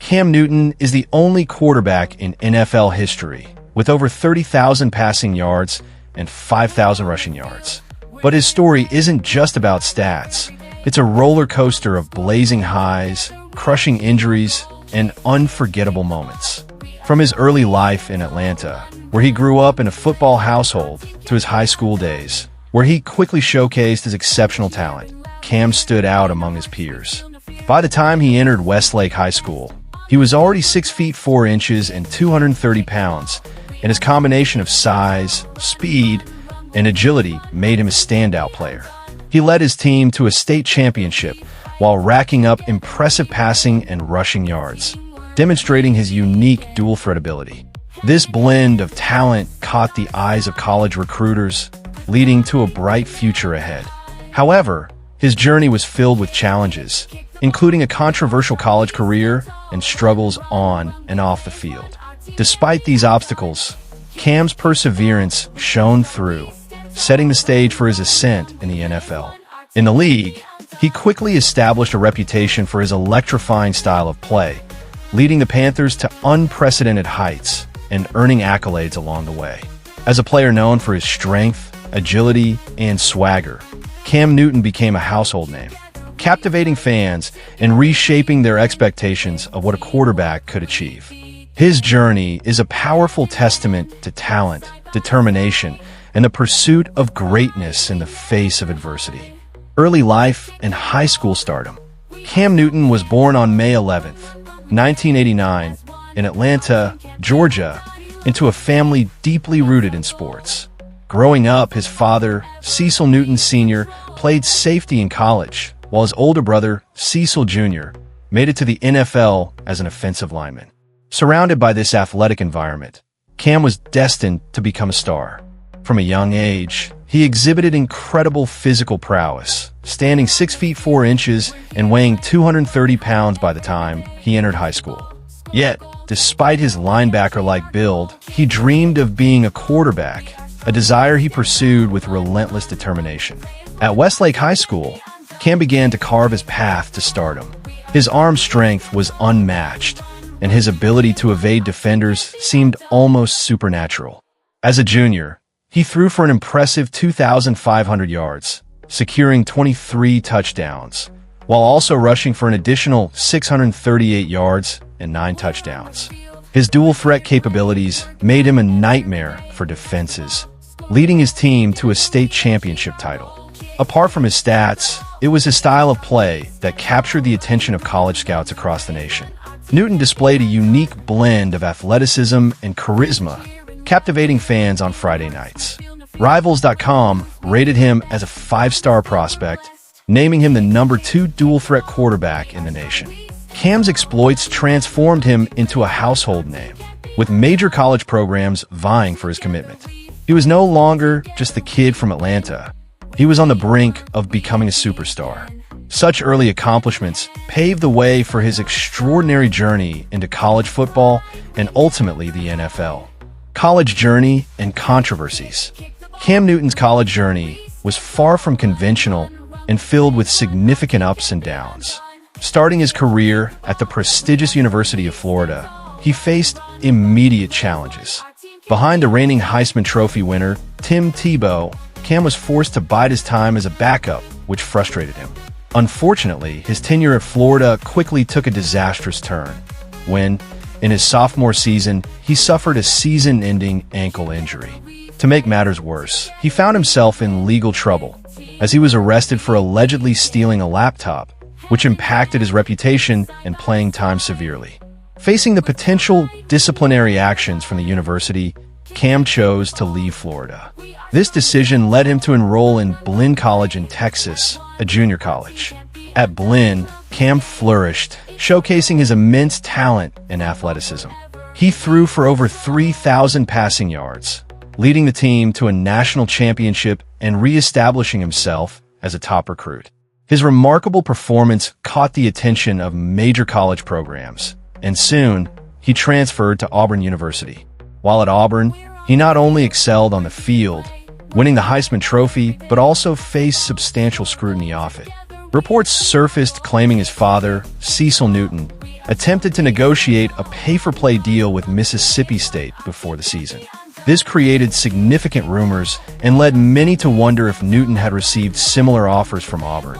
Cam Newton is the only quarterback in NFL history with over 30,000 passing yards and 5,000 rushing yards. But his story isn't just about stats. It's a roller coaster of blazing highs, crushing injuries, and unforgettable moments. From his early life in Atlanta, where he grew up in a football household, to his high school days, where he quickly showcased his exceptional talent, Cam stood out among his peers. By the time he entered Westlake High School, he was already 6 feet 4 inches and 230 pounds, and his combination of size, speed, and agility made him a standout player. He led his team to a state championship while racking up impressive passing and rushing yards, demonstrating his unique dual-threat ability. This blend of talent caught the eyes of college recruiters, leading to a bright future ahead. However, his journey was filled with challenges, including a controversial college career and struggles on and off the field. Despite these obstacles, Cam's perseverance shone through, setting the stage for his ascent in the NFL. In the league, he quickly established a reputation for his electrifying style of play, leading the Panthers to unprecedented heights and earning accolades along the way. As a player known for his strength, agility, and swagger, Cam Newton became a household name, captivating fans and reshaping their expectations of what a quarterback could achieve. His journey is a powerful testament to talent, determination, and the pursuit of greatness in the face of adversity. Early life and high school stardom. Cam Newton was born on May 11th, 1989, in Atlanta, Georgia, into a family deeply rooted in sports. Growing up, his father, Cecil Newton Sr., played safety in college, while his older brother, Cecil Jr., made it to the NFL as an offensive lineman. Surrounded by this athletic environment, Cam was destined to become a star. From a young age, he exhibited incredible physical prowess, standing 6 feet 4 inches and weighing 230 pounds by the time he entered high school. Yet, despite his linebacker-like build, he dreamed of being a quarterback, a desire he pursued with relentless determination. At Westlake High School, Cam began to carve his path to stardom. His arm strength was unmatched, and his ability to evade defenders seemed almost supernatural. As a junior, he threw for an impressive 2,500 yards, securing 23 touchdowns, while also rushing for an additional 638 yards and 9 touchdowns. His dual-threat capabilities made him a nightmare for defenses, leading his team to a state championship title. Apart from his stats, it was his style of play that captured the attention of college scouts across the nation. Newton displayed a unique blend of athleticism and charisma, captivating fans on Friday nights. Rivals.com rated him as a 5-star prospect, naming him the #2 dual-threat quarterback in the nation. Cam's exploits transformed him into a household name, with major college programs vying for his commitment. He was no longer just the kid from Atlanta. He was on the brink of becoming a superstar. Such early accomplishments paved the way for his extraordinary journey into college football and ultimately the NFL. College journey and controversies. Cam Newton's college journey was far from conventional and filled with significant ups and downs. Starting his career at the prestigious University of Florida, he faced immediate challenges. Behind the reigning Heisman Trophy winner, Tim Tebow, Cam was forced to bide his time as a backup, which frustrated him. Unfortunately, his tenure at Florida quickly took a disastrous turn when, in his sophomore season, he suffered a season-ending ankle injury. To make matters worse, he found himself in legal trouble, as he was arrested for allegedly stealing a laptop, which impacted his reputation and playing time severely. Facing the potential disciplinary actions from the university, Cam chose to leave Florida. This decision led him to enroll in Blinn College in Texas, a junior college. At Blinn, Cam flourished, showcasing his immense talent and athleticism. He threw for over 3,000 passing yards, leading the team to a national championship and re-establishing himself as a top recruit. His remarkable performance caught the attention of major college programs, and soon, he transferred to Auburn University. While at Auburn, he not only excelled on the field, winning the Heisman Trophy, but also faced substantial scrutiny off it. Reports surfaced claiming his father, Cecil Newton, attempted to negotiate a pay-for-play deal with Mississippi State before the season. This created significant rumors and led many to wonder if Newton had received similar offers from Auburn,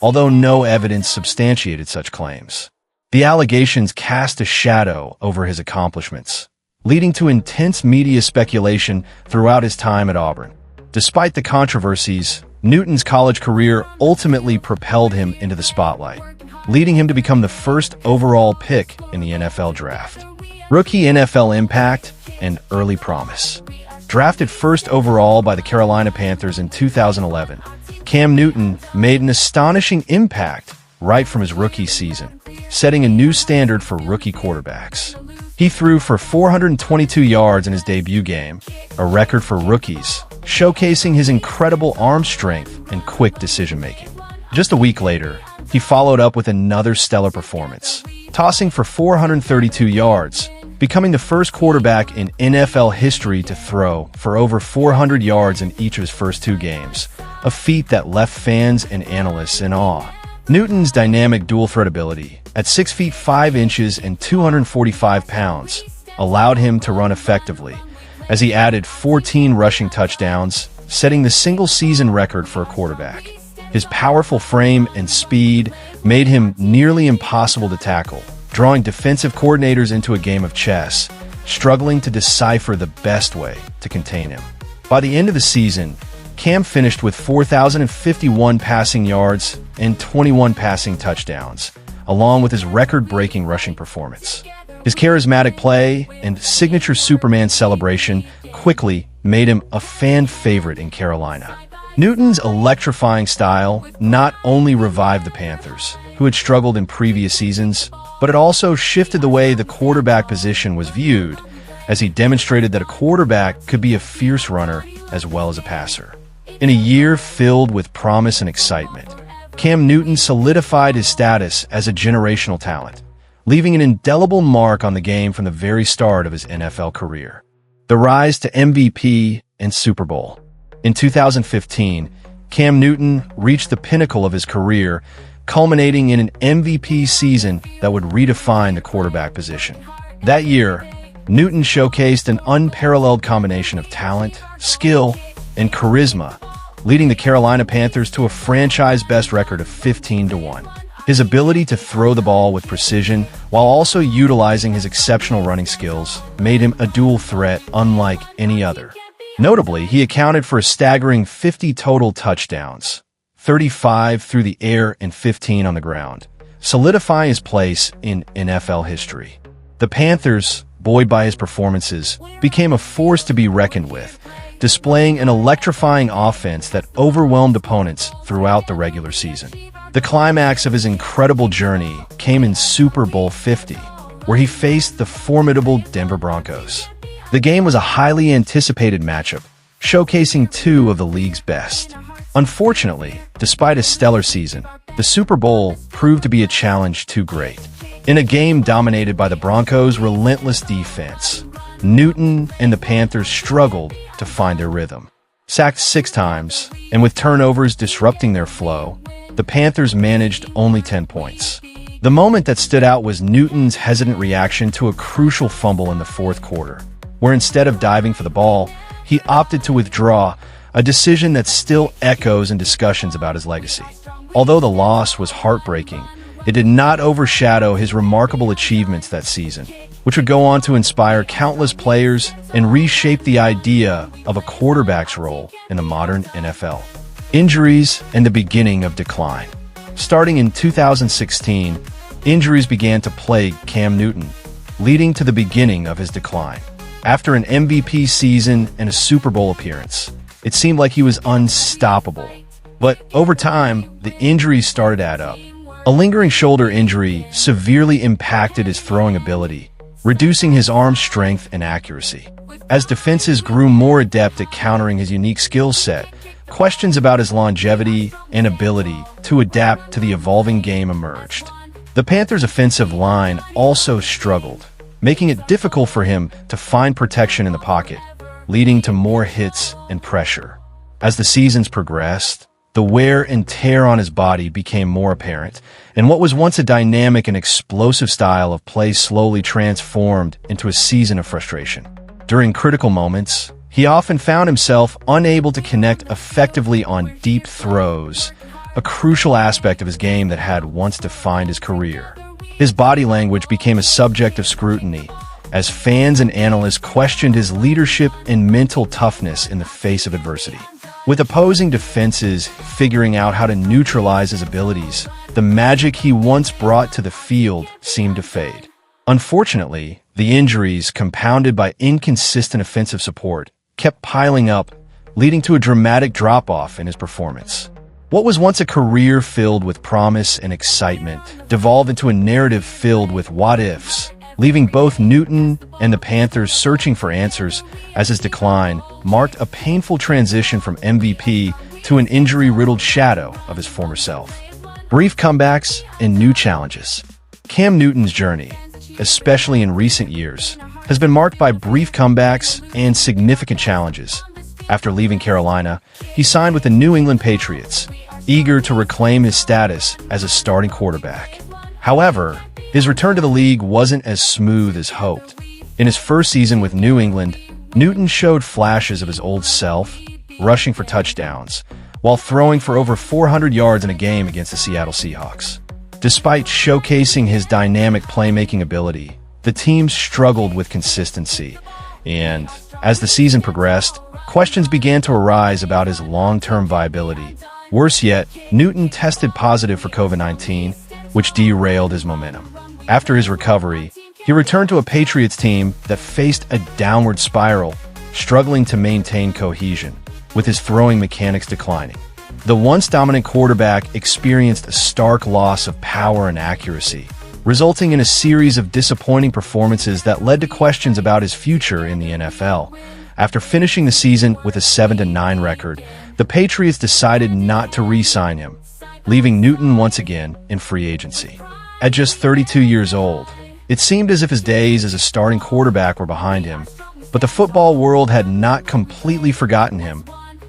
although no evidence substantiated such claims. The allegations cast a shadow over his accomplishments, leading to intense media speculation throughout his time at Auburn. Despite the controversies, Newton's college career ultimately propelled him into the spotlight, leading him to become the first overall pick in the NFL draft. Rookie NFL impact and early promise. Drafted first overall by the Carolina Panthers in 2011, Cam Newton made an astonishing impact right from his rookie season, setting a new standard for rookie quarterbacks. He threw for 422 yards in his debut game, a record for rookies, showcasing his incredible arm strength and quick decision-making. Just a week later, he followed up with another stellar performance, tossing for 432 yards, becoming the first quarterback in NFL history to throw for over 400 yards in each of his first two games, a feat that left fans and analysts in awe. Newton's dynamic dual-threat ability, at 6 feet 5 inches and 245 pounds, allowed him to run effectively, as he added 14 rushing touchdowns, setting the single-season record for a quarterback. His powerful frame and speed made him nearly impossible to tackle, drawing defensive coordinators into a game of chess, struggling to decipher the best way to contain him. By the end of the season, Cam finished with 4,051 passing yards and 21 passing touchdowns, along with his record-breaking rushing performance. His charismatic play and signature Superman celebration quickly made him a fan favorite in Carolina. Newton's electrifying style not only revived the Panthers, who had struggled in previous seasons, but it also shifted the way the quarterback position was viewed, as he demonstrated that a quarterback could be a fierce runner as well as a passer. In a year filled with promise and excitement, Cam Newton solidified his status as a generational talent, leaving an indelible mark on the game from the very start of his NFL career. The rise to MVP and Super Bowl. In 2015, Cam Newton reached the pinnacle of his career, culminating in an MVP season that would redefine the quarterback position. That year, Newton showcased an unparalleled combination of talent, skill, and charisma, leading the Carolina Panthers to a franchise-best record of 15-1. His ability to throw the ball with precision while also utilizing his exceptional running skills made him a dual threat unlike any other. Notably, he accounted for a staggering 50 total touchdowns, 35 through the air and 15 on the ground, solidifying his place in NFL history. The Panthers, buoyed by his performances, became a force to be reckoned with, displaying an electrifying offense that overwhelmed opponents throughout the regular season. The climax of his incredible journey came in Super Bowl 50, where he faced the formidable Denver Broncos. The game was a highly anticipated matchup, showcasing two of the league's best. Unfortunately, despite a stellar season, the Super Bowl proved to be a challenge too great. In a game dominated by the Broncos' relentless defense, Newton and the Panthers struggled to find their rhythm. Sacked 6 times, and with turnovers disrupting their flow, the Panthers managed only 10 points. The moment that stood out was Newton's hesitant reaction to a crucial fumble in the fourth quarter, where instead of diving for the ball, he opted to withdraw, a decision that still echoes in discussions about his legacy. Although the loss was heartbreaking, it did not overshadow his remarkable achievements that season, which would go on to inspire countless players and reshape the idea of a quarterback's role in the modern NFL. Injuries and the beginning of decline. Starting in 2016, injuries began to plague Cam Newton, leading to the beginning of his decline. After an MVP season and a Super Bowl appearance, it seemed like he was unstoppable. But over time, the injuries started to add up. A lingering shoulder injury severely impacted his throwing ability, reducing his arm strength and accuracy. As defenses grew more adept at countering his unique skill set, questions about his longevity and ability to adapt to the evolving game emerged. The Panthers' offensive line also struggled, making it difficult for him to find protection in the pocket, leading to more hits and pressure. As the seasons progressed, The wear and tear on his body became more apparent, and what was once a dynamic and explosive style of play slowly transformed into a season of frustration. During critical moments, he often found himself unable to connect effectively on deep throws, a crucial aspect of his game that had once defined his career. His body language became a subject of scrutiny, as fans and analysts questioned his leadership and mental toughness in the face of adversity. With opposing defenses figuring out how to neutralize his abilities, the magic he once brought to the field seemed to fade. Unfortunately, the injuries, compounded by inconsistent offensive support, kept piling up, leading to a dramatic drop-off in his performance. What was once a career filled with promise and excitement devolved into a narrative filled with what-ifs, leaving both Newton and the Panthers searching for answers as his decline marked a painful transition from MVP to an injury-riddled shadow of his former self. Brief comebacks and new challenges. Cam Newton's journey, especially in recent years, has been marked by brief comebacks and significant challenges. After leaving Carolina, he signed with the New England Patriots, eager to reclaim his status as a starting quarterback. However, his return to the league wasn't as smooth as hoped. In his first season with New England, Newton showed flashes of his old self, rushing for touchdowns, while throwing for over 400 yards in a game against the Seattle Seahawks. Despite showcasing his dynamic playmaking ability, the team struggled with consistency, and as the season progressed, questions began to arise about his long-term viability. Worse yet, Newton tested positive for COVID-19, which derailed his momentum. After his recovery, he returned to a Patriots team that faced a downward spiral, struggling to maintain cohesion, with his throwing mechanics declining. The once dominant quarterback experienced a stark loss of power and accuracy, resulting in a series of disappointing performances that led to questions about his future in the NFL. After finishing the season with a 7-9 record, the Patriots decided not to re-sign him, leaving Newton once again in free agency. At just 32 years old, it seemed as if his days as a starting quarterback were behind him, but the football world had not completely forgotten him.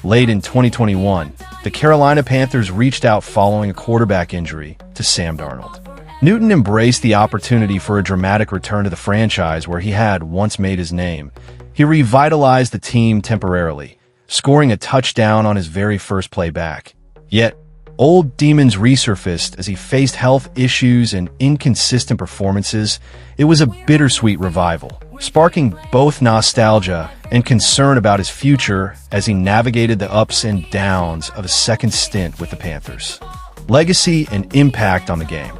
Late in 2021, the Carolina Panthers reached out following a quarterback injury to Sam Darnold. Newton embraced the opportunity for a dramatic return to the franchise where he had once made his name. He revitalized the team temporarily, scoring a touchdown on his very first play back. Yet, old demons resurfaced as he faced health issues and inconsistent performances. It was a bittersweet revival, sparking both nostalgia and concern about his future as he navigated the ups and downs of a second stint with the Panthers. Legacy and impact on the game.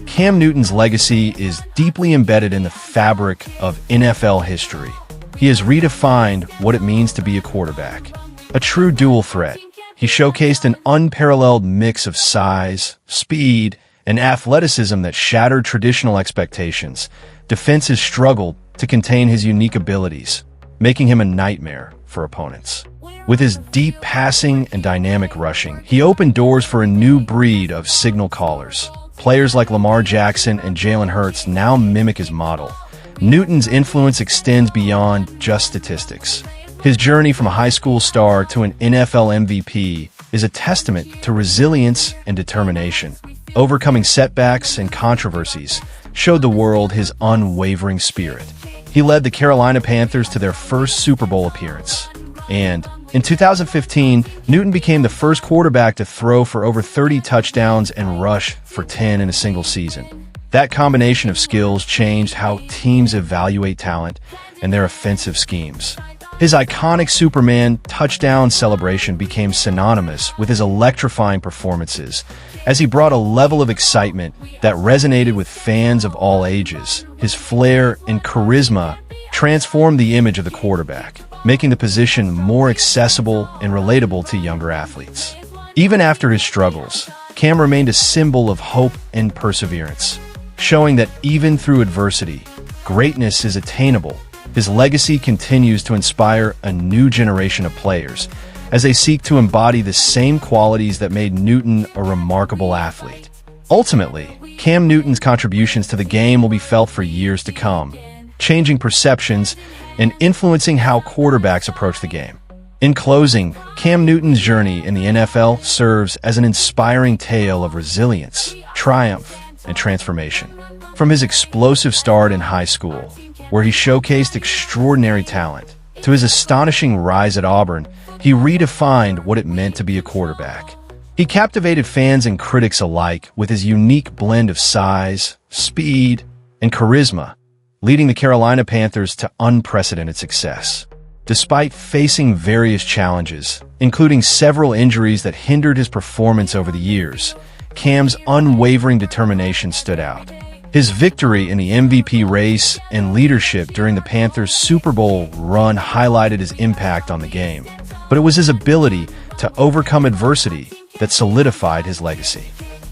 Cam Newton's legacy is deeply embedded in the fabric of NFL history. He has redefined what it means to be a quarterback, a true dual threat. He showcased an unparalleled mix of size, speed, and athleticism that shattered traditional expectations. Defenses struggled to contain his unique abilities, making him a nightmare for opponents. With his deep passing and dynamic rushing, he opened doors for a new breed of signal callers. Players like Lamar Jackson and Jalen Hurts now mimic his model. Newton's influence extends beyond just statistics. His journey from a high school star to an NFL MVP is a testament to resilience and determination. Overcoming setbacks and controversies showed the world his unwavering spirit. He led the Carolina Panthers to their first Super Bowl appearance. And in 2015, Newton became the first quarterback to throw for over 30 touchdowns and rush for 10 in a single season. That combination of skills changed how teams evaluate talent and their offensive schemes. His iconic Superman touchdown celebration became synonymous with his electrifying performances, as he brought a level of excitement that resonated with fans of all ages. His flair and charisma transformed the image of the quarterback, making the position more accessible and relatable to younger athletes. Even after his struggles, Cam remained a symbol of hope and perseverance, showing that even through adversity, greatness is attainable. His legacy continues to inspire a new generation of players as they seek to embody the same qualities that made Newton a remarkable athlete. Ultimately, Cam Newton's contributions to the game will be felt for years to come, changing perceptions and influencing how quarterbacks approach the game. In closing, Cam Newton's journey in the NFL serves as an inspiring tale of resilience, triumph, and transformation. From his explosive start in high school, where he showcased extraordinary talent, to his astonishing rise at Auburn, he redefined what it meant to be a quarterback. He captivated fans and critics alike with his unique blend of size, speed, and charisma, leading the Carolina Panthers to unprecedented success. Despite facing various challenges, including several injuries that hindered his performance over the years, Cam's unwavering determination stood out. His victory in the MVP race and leadership during the Panthers' Super Bowl run highlighted his impact on the game, but it was his ability to overcome adversity that solidified his legacy.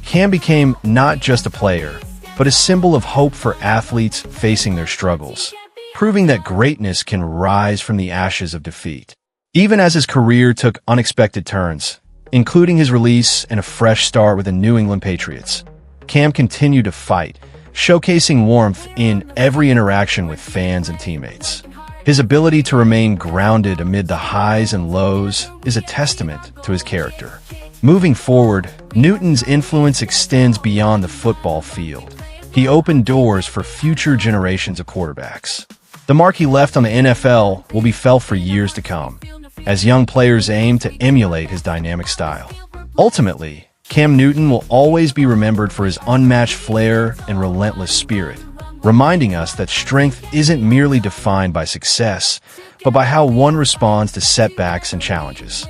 Cam became not just a player, but a symbol of hope for athletes facing their struggles, proving that greatness can rise from the ashes of defeat. Even as his career took unexpected turns, including his release and a fresh start with the New England Patriots, Cam continued to fight, showcasing warmth in every interaction with fans and teammates. His ability to remain grounded amid the highs and lows is a testament to his character. Moving forward, Newton's influence extends beyond the football field. He opened doors for future generations of quarterbacks. The mark he left on the NFL will be felt for years to come, as young players aim to emulate his dynamic style. Ultimately, Cam Newton will always be remembered for his unmatched flair and relentless spirit, reminding us that strength isn't merely defined by success, but by how one responds to setbacks and challenges.